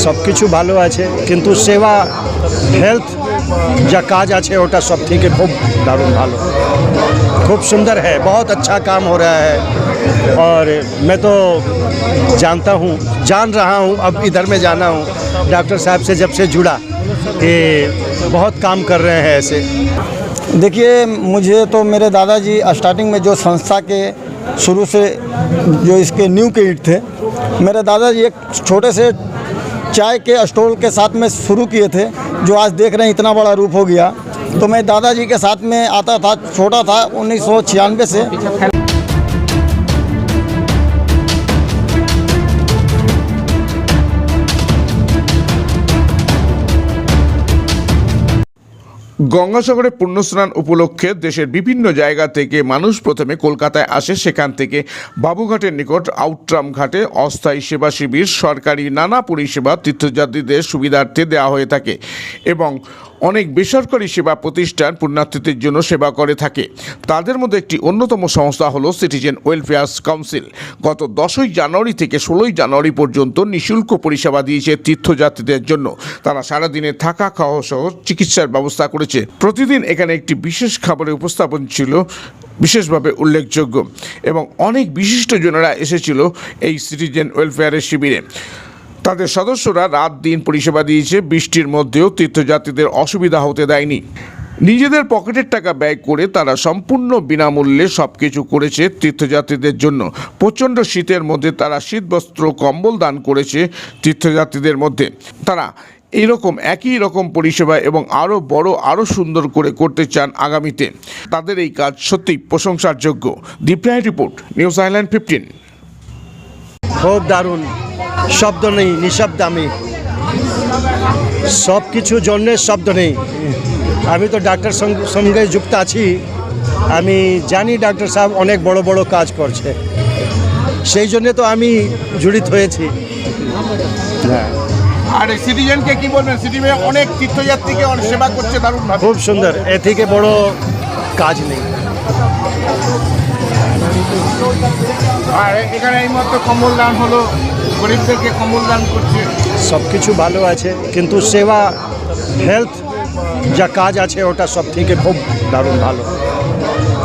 সবকিছু ভালো আছে, কিন্তু সেবা হেলথ যা কাজ আছে ওটা सब ठीक है, खूब दारुण भालो, खूब सुंदर है, बहुत अच्छा काम हो रहा है। और मैं तो जान रहा हूँ, अब इधर में जाना हूँ, डॉक्टर साहब से जब से जुड़ा कि बहुत काम कर रहे हैं ऐसे। देखिए, मुझे तो मेरे दादाजी स्टार्टिंग में जो संस्था के शुरू से जो इसके न्यू के ईट थे, मेरे दादाजी एक छोटे से चाय के स्टॉल के साथ में शुरू किए थे, जो आज देख रहे हैं इतना बड़ा रूप हो गया। तो मैं दादाजी के साथ में आता था, छोटा था 1996 से। গঙ্গাসাগরে পুণ্যস্নান উপলক্ষে দেশের বিভিন্ন জায়গা থেকে মানুষ প্রথমে কলকাতায় আসে। সেখান থেকে বাবুঘাটের নিকট আউটরাম ঘাটে অস্থায়ী সেবা শিবির, সরকারি নানা পরিষেবা তীর্থযাত্রীদের সুবিধার্থে দেওয়া হয়ে থাকে এবং অনেক বেসরকারি সেবা প্রতিষ্ঠান পুণ্যার্থীদের জন্য সেবা করে থাকে। তাদের মধ্যে একটি অন্যতম সংস্থা হলো সিটিজেন ওয়েলফেয়ার কাউন্সিল। গত 10ই জানুয়ারি থেকে 16ই জানুয়ারি পর্যন্ত নিঃশুল্ক পরিষেবা দিয়েছে তীর্থযাত্রীদের জন্য। তারা সারাদিনে থাকা খাওয়া সহ চিকিৎসার ব্যবস্থা করেছে। প্রতিদিন এখানে একটি বিশেষ খাবারের উপস্থাপন ছিল বিশেষভাবে উল্লেখযোগ্য এবং অনেক বিশিষ্টজনেরা এসেছিল এই সিটিজেন ওয়েলফেয়ারের শিবিরে। তাদের সদস্যরা রাত দিন পরিষেবা দিয়েছে, বৃষ্টির মধ্যেও তীর্থযাত্রীদের অসুবিধা হতে দেয়নি। নিজেদের পকেটের টাকা ব্যয় করে তারা সম্পূর্ণ বিনামূল্যে সব কিছু করেছে তীর্থযাত্রীদের জন্য। প্রচণ্ড শীতের মধ্যে তারা শীতবস্ত্র কম্বল দান করেছে তীর্থযাত্রীদের মধ্যে। তারা এইরকম একই রকম পরিষেবা এবং আরও বড়, আরও সুন্দর করে করতে চান আগামীতে। তাদের এই কাজ সত্যিই প্রশংসার যোগ্য। দীপ্রায় রিপোর্ট, নিউজ আইল্যান্ড 15। খুব দারুণ, শব্দ নেই, নিঃশব্দ আমি, সব কিছুর জন্য শব্দ নেই। আমি তো ডাক্তার সঙ্গে যুক্ত আছি, আমি জানি ডাক্তার সাহেব অনেক বড় বড় কাজ করছে, সেই জন্য তো আমি জড়িত হয়েছি। হ্যাঁ, আর সিটিজেনকে কি বলবেন? সিটিজেন অনেক তীর্থযাত্রীকে অনেক সেবা করছে দারুণভাবে। খুব সুন্দর, এ থেকে বড় কাজ নেই। আর এখানে এই মতো কম্বল দান হলো, গরিবদেরকে কম্বল দান করছে। সব কিছু ভালো আছে, কিন্তু সেবা হেলথ যা কাজ আছে ওটা सब ठीक है, खूब दारुण भालो,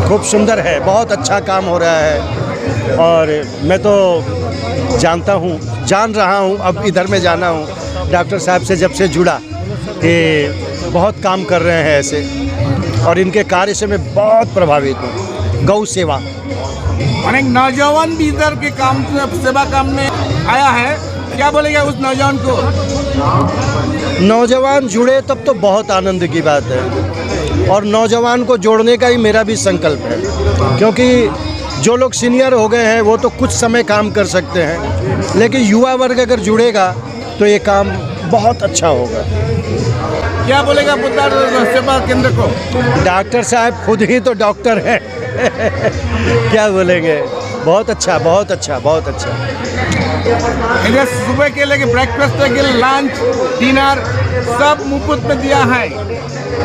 खूब सुंदर है, बहुत अच्छा काम हो रहा है। और मैं तो जान रहा हूँ, अब इधर में जाना हूँ, डॉक्टर साहब से जब से जुड़ा कि बहुत काम कर रहे हैं ऐसे, और इनके कार्य से मैं बहुत प्रभावित हूँ। गौ सेवा, अनेक नौजवान भी इधर के काम सेवा काम में आया है, क्या बोलेगा उस नौजवान को? नौजवान जुड़े तब तो बहुत आनंद की बात है, और नौजवान को जोड़ने का ही मेरा भी संकल्प है, क्योंकि जो लोग सीनियर हो गए हैं वो तो कुछ समय काम कर सकते हैं, लेकिन युवा वर्ग अगर जुड़ेगा तो ये काम बहुत अच्छा होगा। क्या बोलेगा बुद्धार सेवा केंद्र को? डॉक्टर साहब खुद ही तो डॉक्टर हैं क्या बोलेंगे, बहुत अच्छा, बहुत अच्छा, बहुत अच्छा। इधर सुबह के लेके ब्रेकफास्ट के लंच डिनर सब मुफ्त में दिया है।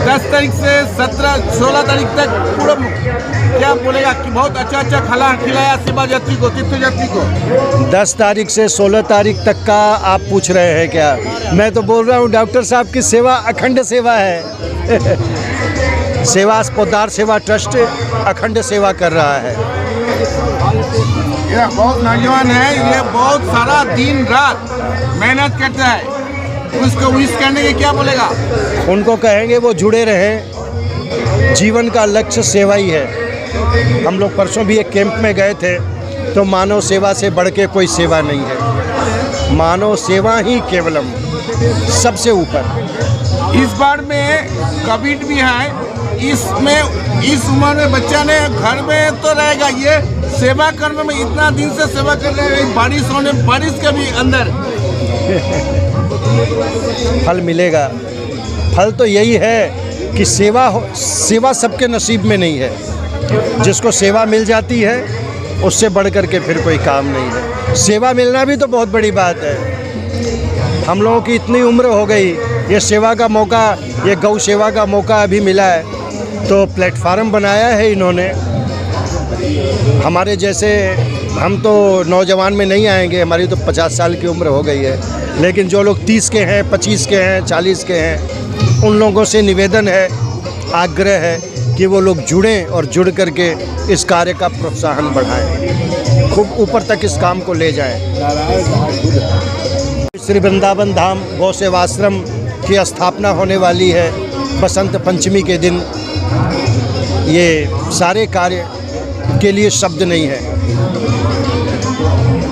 10 तारीख से 16 तारीख तक पूरा। क्या बोलेगा कि बहुत अच्छा खिलाया सेवा यात्री को, तीर्थयात्री को? 10 तारीख से 16 तारीख तक का आप पूछ रहे हैं क्या? मैं तो बोल रहा हूँ डॉक्टर साहब की सेवा अखंड सेवा है सेवा पोद्दार सेवा ट्रस्ट अखंड सेवा कर रहा है। ये बहुत नौजवान है, ये बहुत सारा दिन रात मेहनत करता है, उसको विश करने के क्या बोलेगा? उनको कहेंगे वो जुड़े रहें, जीवन का लक्ष्य सेवा ही है। हम लोग परसों भी एक कैंप में गए थे, तो मानव सेवा से बढ़ के कोई सेवा नहीं है, मानव सेवा ही केवलम, सबसे ऊपर। इस बार में कोविड भी है, इसमें इस उम्र में बच्चा ने घर में तो रहेगा, ये सेवा करने में इतना दिन से सेवा कर रहे हैं, बारिश के भी अंदर फल मिलेगा। फल तो यही है कि सेवा सबके नसीब में नहीं है, जिसको सेवा मिल जाती है उससे बढ़ कर के फिर कोई काम नहीं है। सेवा मिलना भी तो बहुत बड़ी बात है। हम लोगों की इतनी उम्र हो गई, ये सेवा का मौका, ये गौ सेवा का मौका अभी मिला है, तो प्लेटफार्म बनाया है इन्होंने। हमारे जैसे हम तो नौजवान में नहीं आएंगे, हमारी तो 50 साल की उम्र हो गई है, लेकिन जो लोग 30 के हैं, 25 के हैं, 40 के हैं, उन लोगों से निवेदन है, आग्रह है कि वो लोग जुड़ें और जुड़ करके इस कार्य का प्रोत्साहन बढ़ाएं, खूब ऊपर तक इस काम को ले जाएं। श्री वृंदावन धाम गौ सेवाश्रम की स्थापना होने वाली है बसंत पंचमी के दिन। ये सारे कार्य के लिए शब्द नहीं है।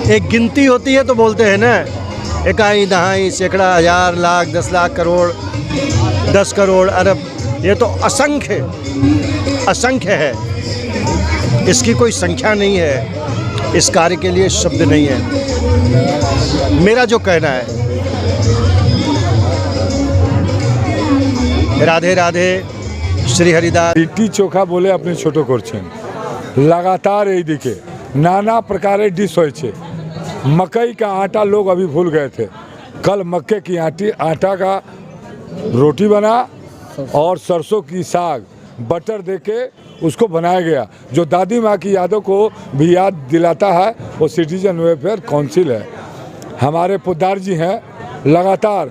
एक गिनती होती है तो बोलते हैं ना, इकाई दहाई सैकड़ा हज़ार लाख 10 लाख करोड़ 10 करोड़ अरब, ये तो असंख्य है, इसकी कोई संख्या नहीं है। इस कार्य के लिए शब्द नहीं है। मेरा जो कहना है, राधे राधे, श्री हरिदास। लिट्टी चोखा बोले अपने छोटो करছেন, लगातार এই দিকে नाना प्रकार डिश होय छे। मकई का आटा लोग अभी भूल गए थे। कल मक्के की आटा का रोटी बना और सरसों की साग बटर देके उसको बनाया गया, जो दादी माँ की यादों को भी याद दिलाता है। वो सिटीजन वेलफेयर काउंसिल है। हमारे पोद्दार जी हैं, लगातार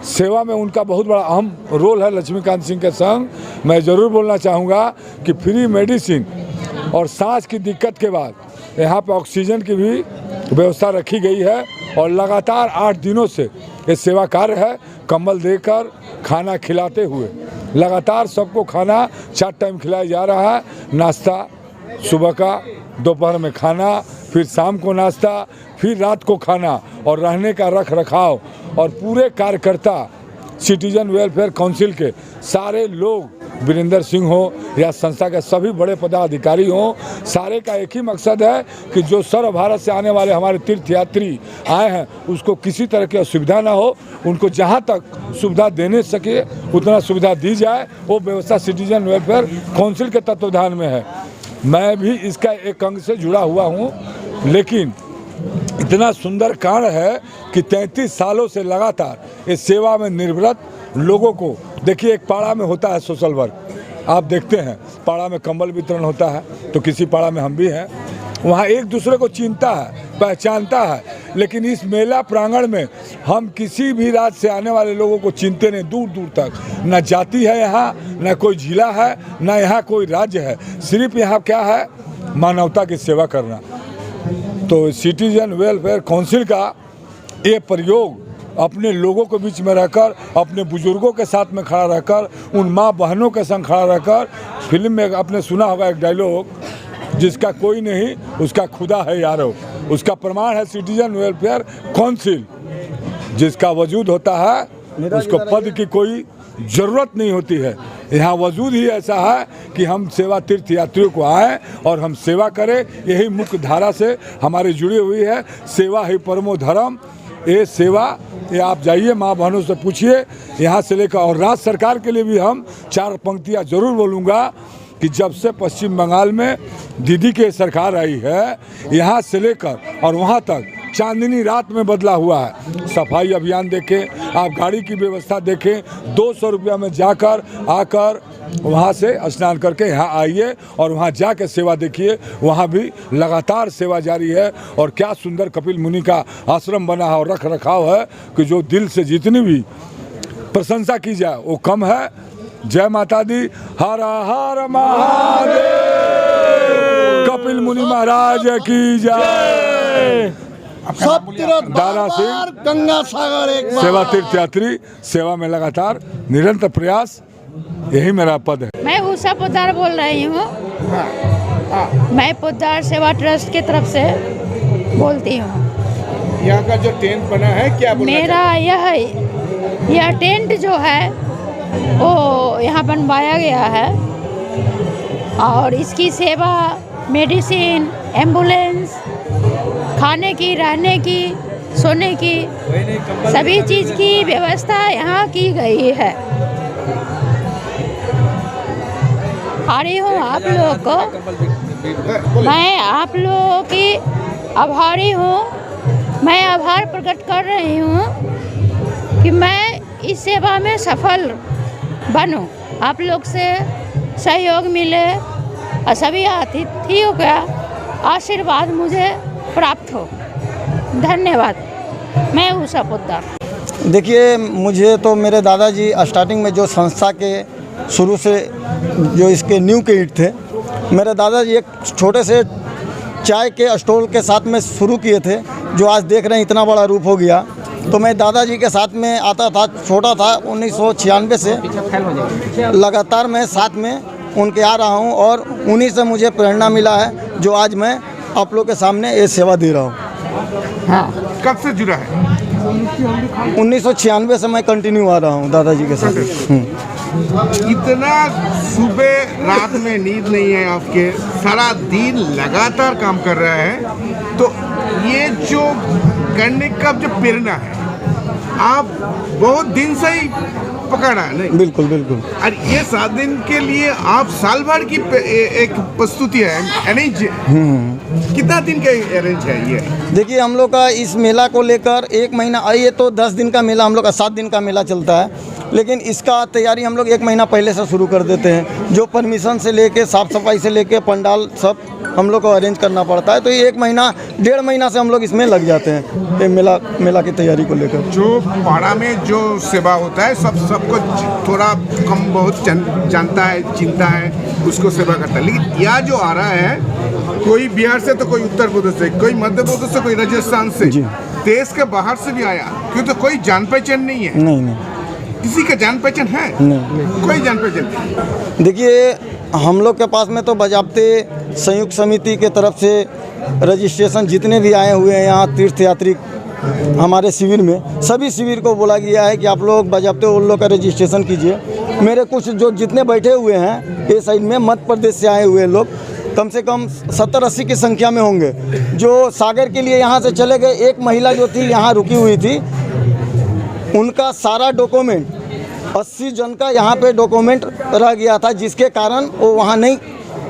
सेवा में उनका बहुत बड़ा अहम रोल है। लक्ष्मीकांत सिंह के संग मैं ज़रूर बोलना चाहूँगा कि फ्री मेडिसिन और सांस की दिक्कत के बाद यहाँ पे ऑक्सीजन की भी व्यवस्था रखी गई है और लगातार 8 दिनों से ये सेवा कार्य है। कंबल देकर खाना खिलाते हुए लगातार सबको खाना 4 टाइम खिलाया जा रहा है। नाश्ता सुबह का, दोपहर में खाना, फिर शाम को नाश्ता, फिर रात को खाना और रहने का रख रखाव। और पूरे कार्यकर्ता सिटीजन वेलफेयर काउंसिल के सारे लोग, वीरेंद्र सिंह हो या संस्था के सभी बड़े पदाधिकारी हों, सारे का एक ही मकसद है कि जो सर्व भारत से आने वाले हमारे तीर्थयात्री आए हैं उसको किसी तरह की असुविधा ना हो, उनको जहां तक सुविधा देने सके उतना सुविधा दी जाए। वो व्यवस्था सिटीजन वेलफेयर काउंसिल के तत्वाधान में है। मैं भी इसका एक अंग से जुड़ा हुआ हूँ, लेकिन इतना सुंदर कार्य है कि 33 सालों से लगातार इस सेवा में निर्वृत लोगों को, देखिए एक पाड़ा में होता है सोशल वर्क, आप देखते हैं पाड़ा में कंबल वितरण होता है, तो किसी पाड़ा में हम भी हैं, वहाँ एक दूसरे को चिन्हता है, पहचानता है। लेकिन इस मेला प्रांगण में हम किसी भी राज्य से आने वाले लोगों को चिनते नहीं, दूर दूर तक। न जाति है यहाँ, न कोई जिला है, न यहाँ कोई राज्य है, सिर्फ यहाँ क्या है, मानवता की सेवा करना। तो सिटीजन वेलफेयर काउंसिल का ये प्रयोग अपने लोगों के बीच में रहकर, अपने बुजुर्गों के साथ में खड़ा रहकर, उन माँ बहनों के संग खड़ा रहकर, फिल्म में आपने सुना होगा एक डायलॉग, जिसका कोई नहीं उसका खुदा है यारो, उसका प्रमाण है सिटीजन वेलफेयर काउंसिल। जिसका वजूद होता है उसको पद की कोई ज़रूरत नहीं होती है। यहाँ वजूद ही ऐसा है कि हम सेवा तीर्थ यात्रियों को आए और हम सेवा करें, यही मुख्य धारा से हमारी जुड़ी हुई है। सेवा ही परमो धर्म, ये सेवा, ये आप जाइए माँ बहनों से पूछिए यहाँ से लेकर। और राज्य सरकार के लिए भी हम 4 पंक्तियाँ जरूर बोलूँगा कि जब से पश्चिम बंगाल में दीदी की सरकार आई है, यहाँ से लेकर और वहाँ तक चांदनी रात में बदला हुआ है। सफाई अभियान देखें, आप गाड़ी की व्यवस्था देखें, 200 रुपया में जाकर आकर वहाँ से स्नान करके यहाँ आइए और वहाँ जाकर सेवा देखिए, वहाँ भी लगातार सेवा जारी है। और क्या सुंदर कपिल मुनि का आश्रम बना है और रख रखाव है कि जो दिल से जितनी भी प्रशंसा की जाए वो कम है। जय माता दी, हर हर महादेव, कपिल मुनि महाराज की जय। दारा सिंह, गंगा सागर एक सेवा तीर्थ यात्री, सेवा में लगातार निरंतर प्रयास, यही मेरा पद है। मैं उषा पोद्दार बोल रही हूँ। मैं पोद्दार सेवा ट्रस्ट की तरफ से बोलती हूँ। यहाँ का जो टेंट बना है क्या मेरा यह टेंट जो है वो यहाँ बनवाया गया है और इसकी सेवा मेडिसिन, एम्बुलेंस, खाने की, रहने की, सोने की, सभी चीज़ की व्यवस्था यहाँ की गई है। आ रही हूँ आप लोगों को, मैं आप लोगों की आभारी हूँ। मैं आभार प्रकट कर रही हूँ कि मैं इस सेवा में सफल बनूँ, आप लोग से सहयोग मिले और सभी अतिथियों का आशीर्वाद मुझे प्राप्त हो। धन्यवाद। मैं उषा पोद्दार। देखिए, मुझे तो मेरे दादाजी स्टार्टिंग में जो संस्था के शुरू से जो इसके न्यू किड थे, मेरे दादाजी एक छोटे से चाय के स्टॉल के साथ में शुरू किए थे, जो आज देख रहे हैं इतना बड़ा रूप हो गया। तो मैं दादाजी के साथ में आता था, छोटा था, 1996 से लगातार मैं साथ में उनके आ रहा हूं और उन्हीं से मुझे प्रेरणा मिला है, जो आज मैं आप लोग के सामने ये सेवा दे रहा हूं। हाँ, कब से जुड़ा है? 1996 से मैं कंटिन्यू आ रहा हूं दादाजी के साथ। इतना सुबह रात में नींद नहीं है आपके, सारा दिन लगातार काम कर रहा है, तो ये जो करने का जो प्रेरणा है आप बहुत दिन से ही पकड़ा है? नहीं, बिल्कुल बिल्कुल। और ये 7 दिन के लिए आप साल भर की एक प्रस्तुति है अरेंज, कितना दिन का अरेंज है ये? देखिए, हम लोग का इस मेला को लेकर 1 महीना, ये तो 10 दिन का मेला, हम लोग का 7 दिन का मेला चलता है, लेकिन इसका तैयारी हम लोग 1 महीना पहले से शुरू कर देते हैं। जो परमिशन से लेके, साफ़ सफाई से लेके, पंडाल सब हम लोग को अरेंज करना पड़ता है। तो ये 1 महीना 1.5 महीना से हम लोग इसमें लग जाते हैं, ये मेला की तैयारी को लेकर। जो पाड़ा में जो सेवा होता है सबको थोड़ा कम बहुत जानता है, चिंता है, उसको सेवा करता है, लेकिन यह जो आ रहा है, कोई बिहार से तो कोई उत्तर प्रदेश से, कोई मध्य प्रदेश से, कोई राजस्थान से, देश के बाहर से भी आया, क्यों? तो कोई जान पहचान नहीं है। नहीं, किसी का जान पहचान है? नहीं, कोई जान पहचान नहीं। देखिए, हम लोग के पास में तो बजाबते संयुक्त समिति के तरफ से रजिस्ट्रेशन जितने भी आए हुए हैं यहाँ तीर्थ यात्री हमारे शिविर में, सभी शिविर को बोला गया है कि आप लोग बजाबते उन लोग का रजिस्ट्रेशन कीजिए। मेरे कुछ जो जितने बैठे हुए हैं ये साइड में मध्य प्रदेश से आए हुए लोग कम से कम 70-80 की संख्या में होंगे, जो सागर के लिए यहाँ से चले गए। एक महिला जो थी यहाँ रुकी हुई थी, उनका सारा डॉक्यूमेंट 80 जन का यहाँ पे डॉक्यूमेंट रह गया था, जिसके कारण वो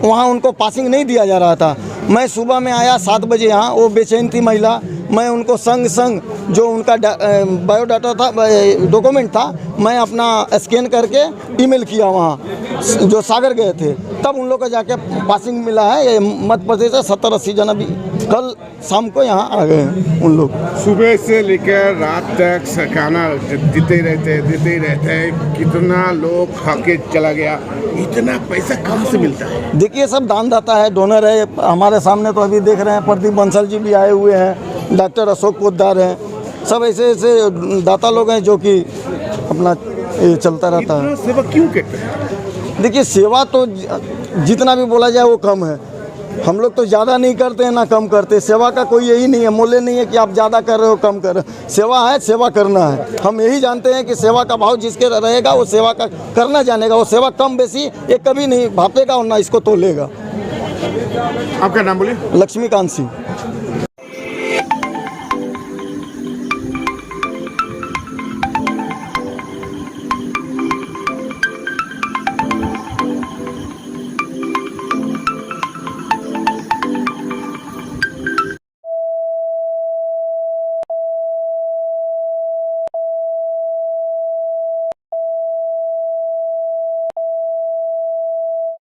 वहाँ उनको पासिंग नहीं दिया जा रहा था। मैं सुबह में आया 7 बजे यहाँ, वो बेचैन थी महिला, मैं उनको संग जो उनका बायोडाटा था, डॉक्यूमेंट था, मैं अपना स्कैन करके ईमेल किया वहाँ जो सागर गए थे, तब उन लोग को जाके पासिंग मिला है। ये मध्य प्रदेश से 70-80 जन अभी कल शाम को यहाँ आ गए हैं उन लोग। सुबह से लेकर रात तक खाना देते ही रहते हैं। कितना लोग खा के चला गया, इतना पैसा कहाँ से मिलता है? देखिए, सब दानदाता है, डोनर है। हमारे सामने तो अभी देख रहे हैं प्रदीप बंसल जी भी आए हुए हैं, डॉक्टर अशोक पोद्दार हैं, सब ऐसे दाता लोग हैं जो कि अपना ये चलता रहता है। सेवा क्यों कहते हैं? देखिए, सेवा तो जितना भी बोला जाए वो कम है। हम लोग तो ज़्यादा नहीं करते हैं ना कम करते। सेवा का कोई यही नहीं है, मूल्य नहीं है कि आप ज़्यादा कर रहे हो कम कर रहे हो। सेवा है, सेवा करना है। हम यही जानते हैं कि सेवा का भाव जिसके रहेगा वो सेवा का करना जानेगा। वो सेवा कम बेसी ये कभी नहीं भापेगा और ना इसको तोलेगा। आपका नाम बोलिए। लक्ष्मीकांत सिंह।